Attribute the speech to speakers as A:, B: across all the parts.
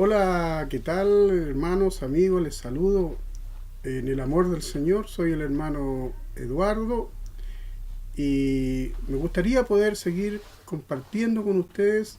A: Hola, ¿qué tal, hermanos, amigos? Les saludo en el amor del Señor. Soy el hermano Eduardo y me gustaría poder seguir compartiendo con ustedes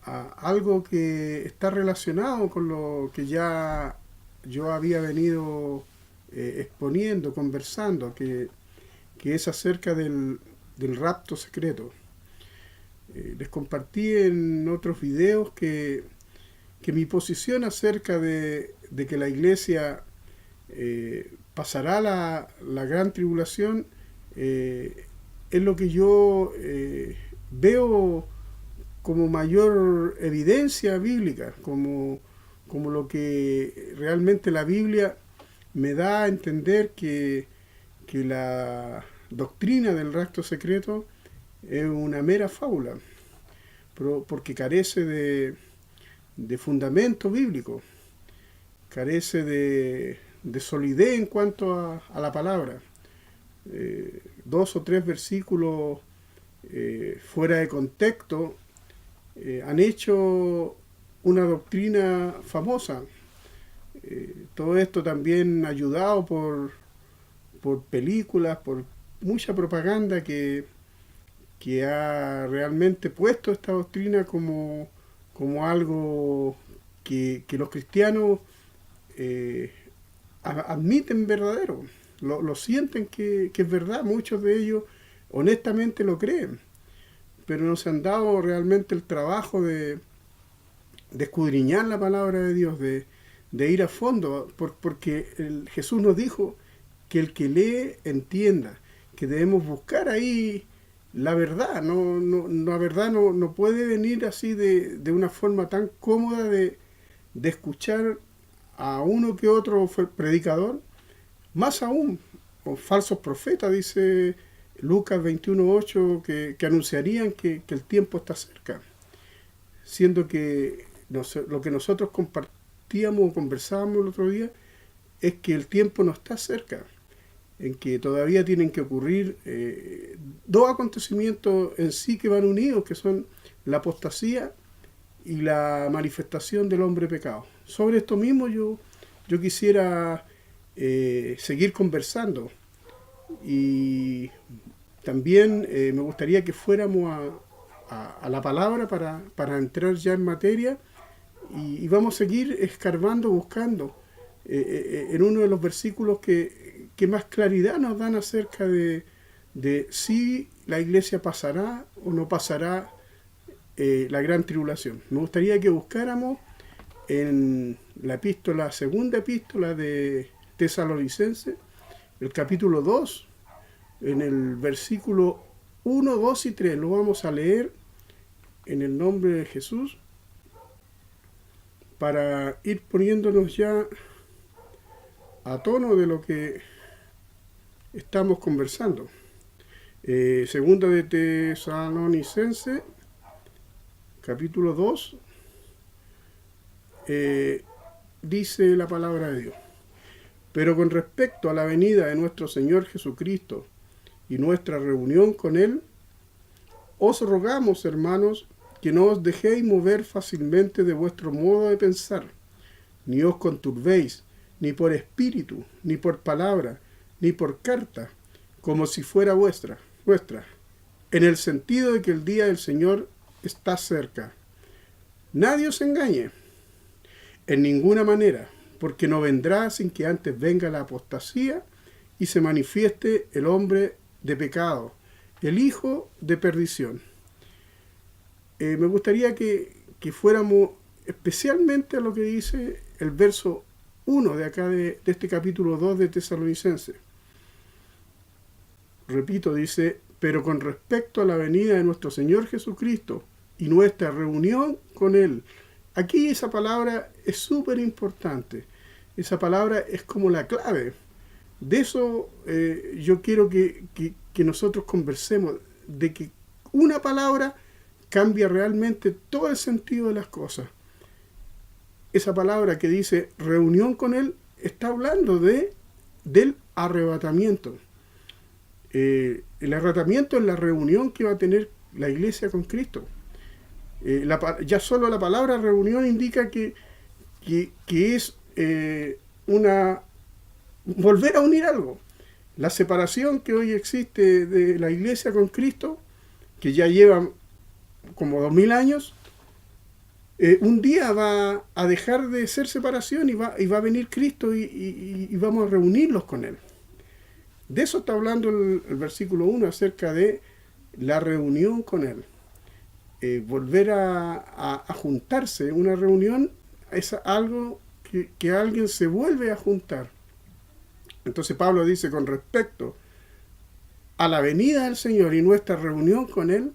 A: algo que está relacionado con lo que ya yo había venido exponiendo, conversando, que es acerca del rapto secreto. Les compartí en otros videos que mi posición acerca de que la iglesia pasará la gran tribulación es lo que yo veo como mayor evidencia bíblica, como lo que realmente la Biblia me da a entender que la doctrina del rapto secreto es una mera fábula, porque carece de fundamento bíblico, carece de solidez en cuanto a la palabra. Dos o tres versículos fuera de contexto han hecho una doctrina famosa. Todo esto también ayudado por películas, por mucha propaganda que ha realmente puesto esta doctrina como algo que los cristianos eh, admiten verdadero, lo sienten que es verdad, muchos de ellos honestamente lo creen, pero no se han dado realmente el trabajo de escudriñar la palabra de Dios, de ir a fondo, porque Jesús nos dijo que el que lee entienda, que debemos buscar ahí la verdad. La verdad no puede venir así de una forma tan cómoda de escuchar a uno que otro predicador, más aún, o falsos profetas, dice Lucas 21:8, que anunciarían que el tiempo está cerca, siendo que lo que nosotros compartíamos o conversábamos el otro día es que el tiempo no está cerca, en que todavía tienen que ocurrir dos acontecimientos en sí que van unidos, que son la apostasía y la manifestación del hombre pecado. Sobre esto mismo yo quisiera seguir conversando y también me gustaría que fuéramos a la palabra para entrar ya en materia y vamos a seguir escarbando, buscando en uno de los versículos que más claridad nos dan acerca de si la iglesia pasará o no pasará la gran tribulación. Me gustaría que buscáramos en la epístola, segunda epístola de Tesalonicenses, el capítulo 2, en el versículo 1, 2 y 3. Lo vamos a leer en el nombre de Jesús para ir poniéndonos ya a tono de lo que estamos conversando. Segunda de Tesalonicenses, capítulo 2, dice la palabra de Dios. Pero con respecto a la venida de nuestro Señor Jesucristo y nuestra reunión con Él, os rogamos, hermanos, que no os dejéis mover fácilmente de vuestro modo de pensar, ni os conturbéis, ni por espíritu, ni por palabra, ni por carta, como si fuera vuestra, en el sentido de que el día del Señor está cerca. Nadie os engañe, en ninguna manera, porque no vendrá sin que antes venga la apostasía y se manifieste el hombre de pecado, el hijo de perdición. Me gustaría que fuéramos especialmente a lo que dice el verso 1 de acá de este capítulo 2 de Tesalonicenses. Repito, dice, pero con respecto a la venida de nuestro Señor Jesucristo y nuestra reunión con Él. Aquí esa palabra es súper importante. Esa palabra es como la clave. De eso yo quiero que nosotros conversemos, de que una palabra cambia realmente todo el sentido de las cosas. Esa palabra que dice reunión con Él está hablando del arrebatamiento. El arrebatamiento es la reunión que va a tener la iglesia con Cristo. Ya solo la palabra reunión indica que es una volver a unir algo. La separación que hoy existe de la iglesia con Cristo, que ya lleva como 2000 años, un día va a dejar de ser separación y va a venir Cristo y vamos a reunirlos con Él. De eso está hablando el versículo 1 acerca de la reunión con Él. Volver a juntarse. Una reunión es algo que alguien se vuelve a juntar. Entonces Pablo dice con respecto a la venida del Señor y nuestra reunión con Él,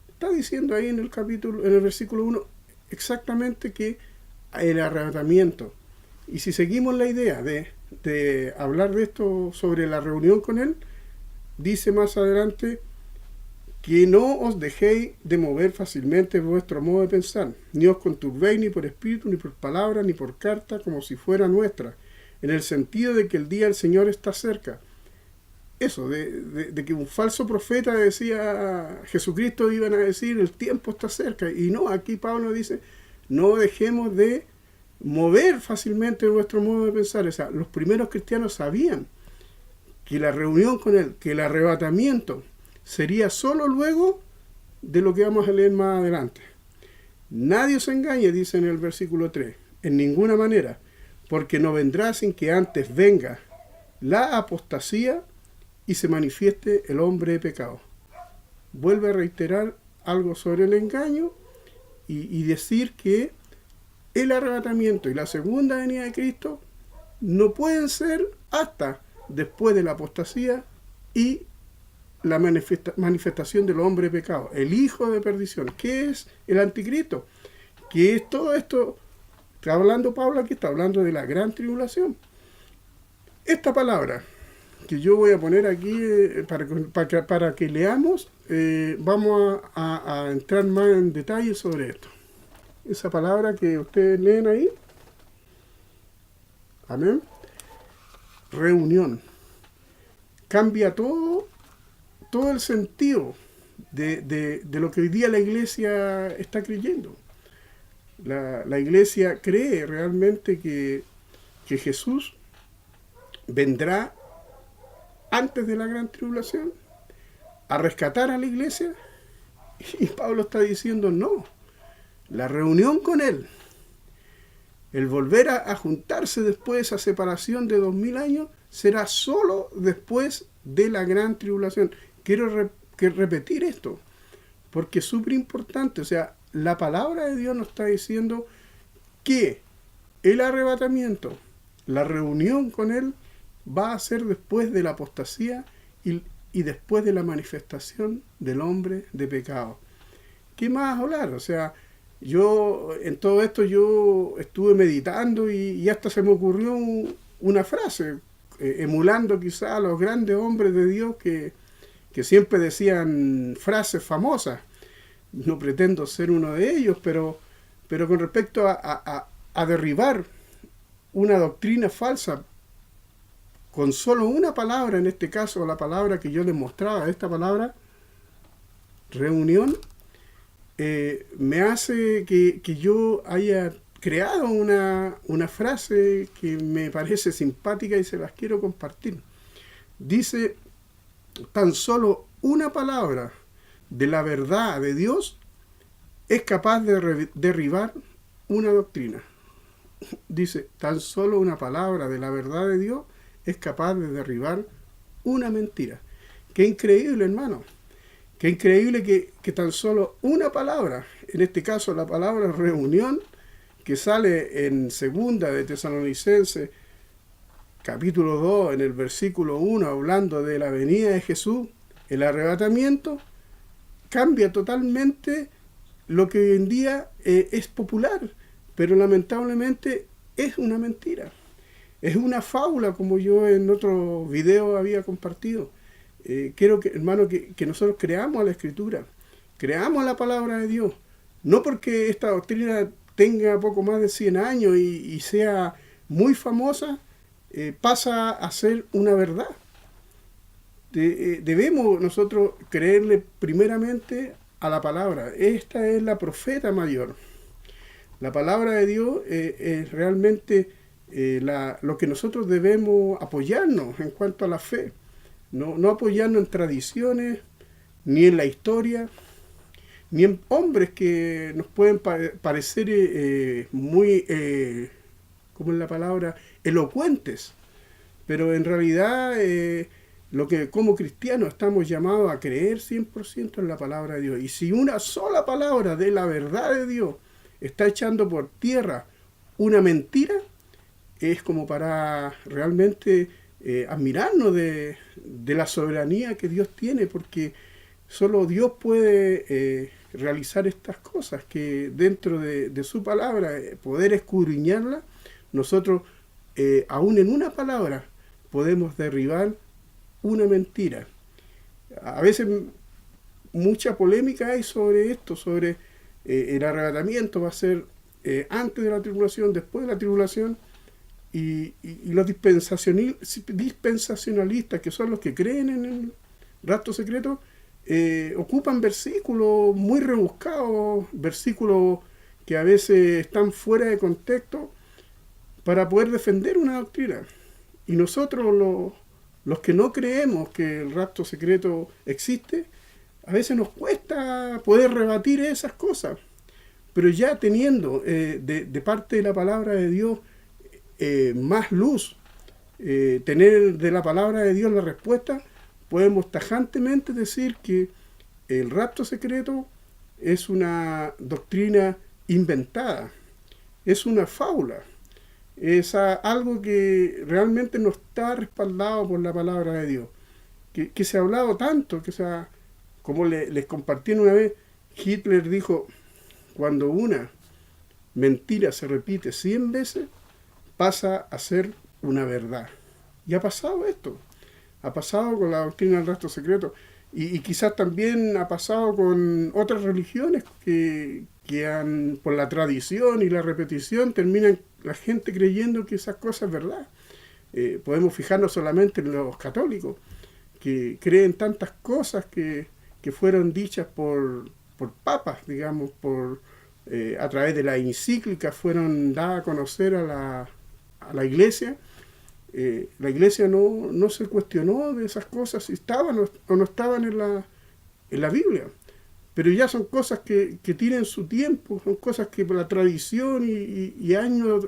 A: está diciendo ahí en el versículo 1 exactamente que el arrebatamiento. Y si seguimos la idea de hablar de esto sobre la reunión con Él, dice más adelante que no os dejéis de mover fácilmente vuestro modo de pensar, ni os conturbéis ni por espíritu, ni por palabra, ni por carta, como si fuera nuestra, en el sentido de que el día del Señor está cerca. Eso, de que un falso profeta decía, Jesucristo iban a decir, el tiempo está cerca. Y no, aquí Pablo dice, no dejemos de mover fácilmente vuestro modo de pensar. O sea, los primeros cristianos sabían que la reunión con Él, que el arrebatamiento, sería solo luego de lo que vamos a leer más adelante. Nadie os engañe, dice en el versículo 3, en ninguna manera, porque no vendrá sin que antes venga la apostasía y se manifieste el hombre de pecado. Vuelve a reiterar algo sobre el engaño y decir que el arrebatamiento y la segunda venida de Cristo no pueden ser hasta después de la apostasía y la manifestación del hombre de pecado, el hijo de perdición. ¿Qué es el anticristo? ¿Qué es todo esto? Está hablando Pablo aquí, está hablando de la gran tribulación. Esta palabra que yo voy a poner aquí para que leamos, vamos a entrar más en detalle sobre esto. Esa palabra que ustedes leen ahí, amén, reunión, cambia todo el sentido de lo que hoy día la iglesia está creyendo. La iglesia cree realmente que Jesús vendrá antes de la gran tribulación a rescatar a la iglesia, y Pablo está diciendo no, la reunión con Él, el volver a juntarse después de esa separación de 2000 años, será solo después de la gran tribulación. Quiero repetir esto, porque es súper importante. O sea, la palabra de Dios nos está diciendo que el arrebatamiento, la reunión con Él, va a ser después de la apostasía y después de la manifestación del hombre de pecado. ¿Qué más hablar? O sea, yo en todo esto yo estuve meditando y hasta se me ocurrió una frase, emulando quizá a los grandes hombres de Dios que siempre decían frases famosas. No pretendo ser uno de ellos, pero con respecto a derribar una doctrina falsa con solo una palabra, en este caso la palabra que yo les mostraba, esta palabra, reunión, me hace que yo haya creado una frase que me parece simpática y se las quiero compartir. Dice, tan solo una palabra de la verdad de Dios es capaz de derribar una doctrina. Dice, tan solo una palabra de la verdad de Dios es capaz de derribar una mentira. Qué increíble, hermano. Qué increíble que tan solo una palabra, en este caso la palabra reunión, que sale en segunda de Tesalonicenses, capítulo 2, en el versículo 1, hablando de la venida de Jesús, el arrebatamiento, cambia totalmente lo que hoy en día es popular, pero lamentablemente es una mentira. Es una fábula, como yo en otro video había compartido. Quiero, hermano, que nosotros creamos a la Escritura, creamos a la palabra de Dios, no porque esta doctrina tenga poco más de 100 años y sea muy famosa, pasa a ser una verdad. Debemos nosotros creerle primeramente a la palabra. Esta es la profeta mayor. La palabra de Dios es realmente lo que nosotros debemos apoyarnos en cuanto a la fe. No apoyarnos en tradiciones, ni en la historia, ni en hombres que nos pueden parecer muy, ¿cómo es la palabra?, elocuentes. Pero en realidad lo que como cristianos estamos llamados a creer 100% en la palabra de Dios. Y si una sola palabra de la verdad de Dios está echando por tierra una mentira, es como para realmente admirarnos de la soberanía que Dios tiene, porque solo Dios puede realizar estas cosas, que dentro de su palabra, poder escudriñarla, nosotros, aún en una palabra, podemos derribar una mentira. A veces mucha polémica hay sobre esto, sobre el arrebatamiento, va a ser antes de la tribulación, después de la tribulación, y los dispensacionalistas, que son los que creen en el rapto secreto, ocupan versículos muy rebuscados, versículos que a veces están fuera de contexto, para poder defender una doctrina. Y nosotros, los que no creemos que el rapto secreto existe, a veces nos cuesta poder rebatir esas cosas. Pero ya teniendo de parte de la palabra de Dios más luz, tener de la palabra de Dios la respuesta, podemos tajantemente decir que el rapto secreto es una doctrina inventada, es una fábula, es algo que realmente no está respaldado por la palabra de Dios, que se ha hablado tanto, como les compartí una vez, Hitler dijo, cuando una mentira se repite 100 veces, pasa a ser una verdad. Y ha pasado esto. Ha pasado con la doctrina del rapto secreto. Y quizás también ha pasado con otras religiones que por la tradición y la repetición terminan la gente creyendo que esas cosas es verdad. Podemos fijarnos solamente en los católicos, que creen tantas cosas que fueron dichas por papas, digamos, a través de la encíclica fueron dadas a conocer a la iglesia. La iglesia no se cuestionó de esas cosas, si estaban o no estaban en la Biblia. Pero ya son cosas que tienen su tiempo, son cosas que por la tradición y año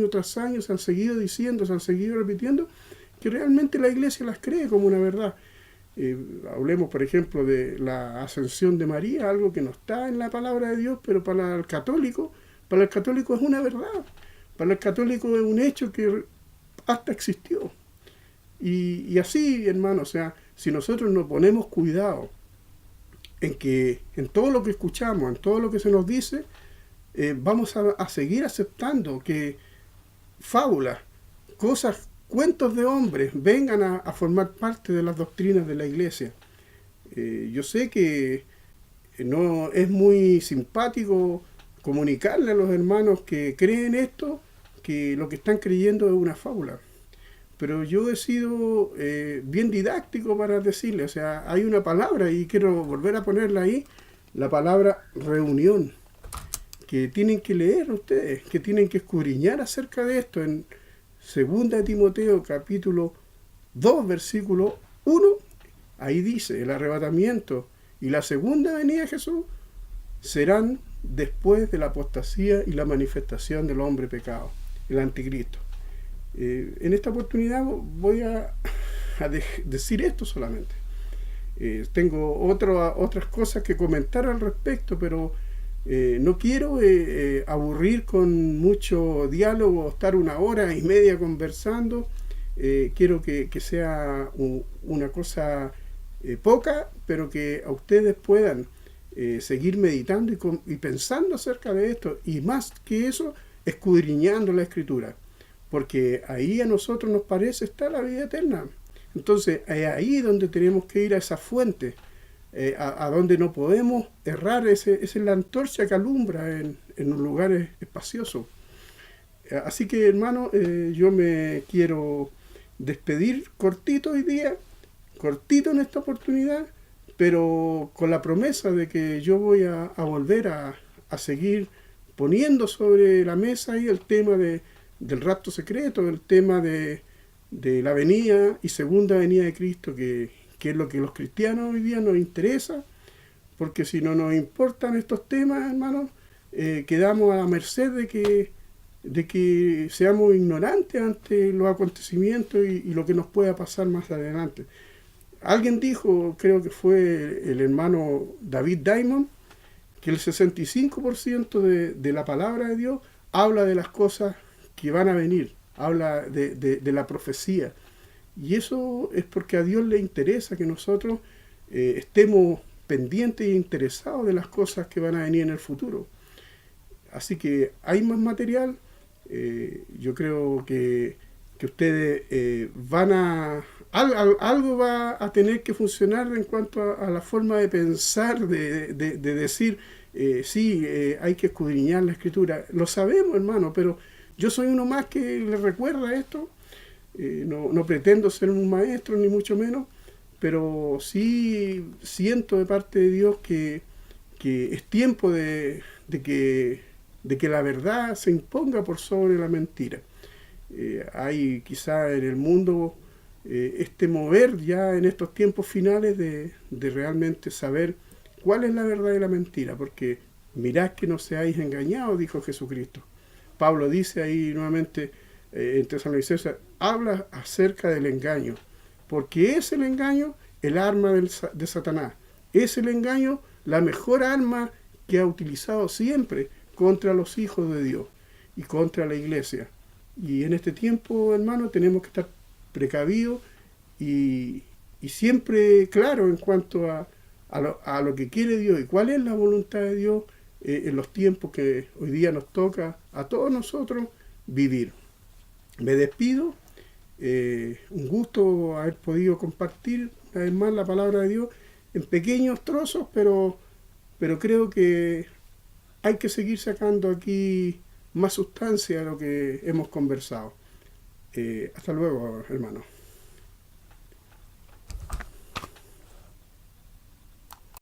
A: tras año se han seguido diciendo, se han seguido repitiendo, que realmente la iglesia las cree como una verdad. Hablemos, por ejemplo, de la ascensión de María, algo que no está en la palabra de Dios, pero para el católico es una verdad. Para el católico es un hecho que hasta existió. Y así, hermano, si nosotros nos ponemos cuidado en todo lo que escuchamos, en todo lo que se nos dice, vamos a seguir aceptando que fábulas, cosas, cuentos de hombres vengan a formar parte de las doctrinas de la iglesia. Yo sé que no es muy simpático comunicarle a los hermanos que creen esto, que lo que están creyendo es una fábula. Pero yo he sido bien didáctico para decirle, hay una palabra, y quiero volver a ponerla ahí, la palabra reunión, que tienen que leer ustedes, que tienen que escudriñar acerca de esto en 2 de Timoteo, capítulo 2, versículo 1, ahí dice, el arrebatamiento y la segunda venida de Jesús serán después de la apostasía y la manifestación del hombre pecado, el anticristo. En esta oportunidad voy a decir esto solamente. Tengo otras cosas que comentar al respecto, pero no quiero aburrir con mucho diálogo, estar 1 hora y media conversando. Quiero que sea una cosa poca, pero que a ustedes puedan seguir meditando y pensando acerca de esto, y más que eso, escudriñando la Escritura, porque ahí a nosotros nos parece está la vida eterna. Entonces es ahí donde tenemos que ir, a esa fuente, a donde no podemos errar. Esa es la antorcha que alumbra en un lugar espacioso. Así que, hermano, yo me quiero despedir cortito hoy día, cortito en esta oportunidad, pero con la promesa de que yo voy a volver a seguir poniendo sobre la mesa ahí el tema del rapto secreto, el tema de la venida y segunda venida de Cristo, que es lo que los cristianos hoy día nos interesa, porque si no nos importan estos temas, hermanos, quedamos a la merced de que seamos ignorantes ante los acontecimientos y lo que nos pueda pasar más adelante. Alguien dijo, creo que fue el hermano David Diamond, que el 65% de la palabra de Dios habla de las cosas que van a venir, habla de la profecía. Y eso es porque a Dios le interesa que nosotros estemos pendientes e interesados de las cosas que van a venir en el futuro. Así que hay más material. Yo creo que ustedes van a... Algo va a tener que funcionar en cuanto a la forma de pensar, de decir, sí, hay que escudriñar la Escritura. Lo sabemos, hermano, pero yo soy uno más que le recuerda esto. No pretendo ser un maestro, ni mucho menos, pero sí siento de parte de Dios que es tiempo de que la verdad se imponga por sobre la mentira. Hay quizá en el mundo este mover ya en estos tiempos finales de realmente saber cuál es la verdad y la mentira, porque mirad que no seáis engañados, dijo Jesucristo. Pablo dice ahí nuevamente en Tesalonicenses, habla acerca del engaño, porque es el engaño el arma de Satanás, es el engaño la mejor arma que ha utilizado siempre contra los hijos de Dios y contra la iglesia. Y en este tiempo, hermano, tenemos que estar precavidos y siempre claro en cuanto a lo que quiere Dios y cuál es la voluntad de Dios en los tiempos que hoy día nos toca a todos nosotros vivir. Me despido, un gusto haber podido compartir una vez más la palabra de Dios en pequeños trozos, pero creo que hay que seguir sacando aquí más sustancia de lo que hemos conversado. Hasta luego, hermano.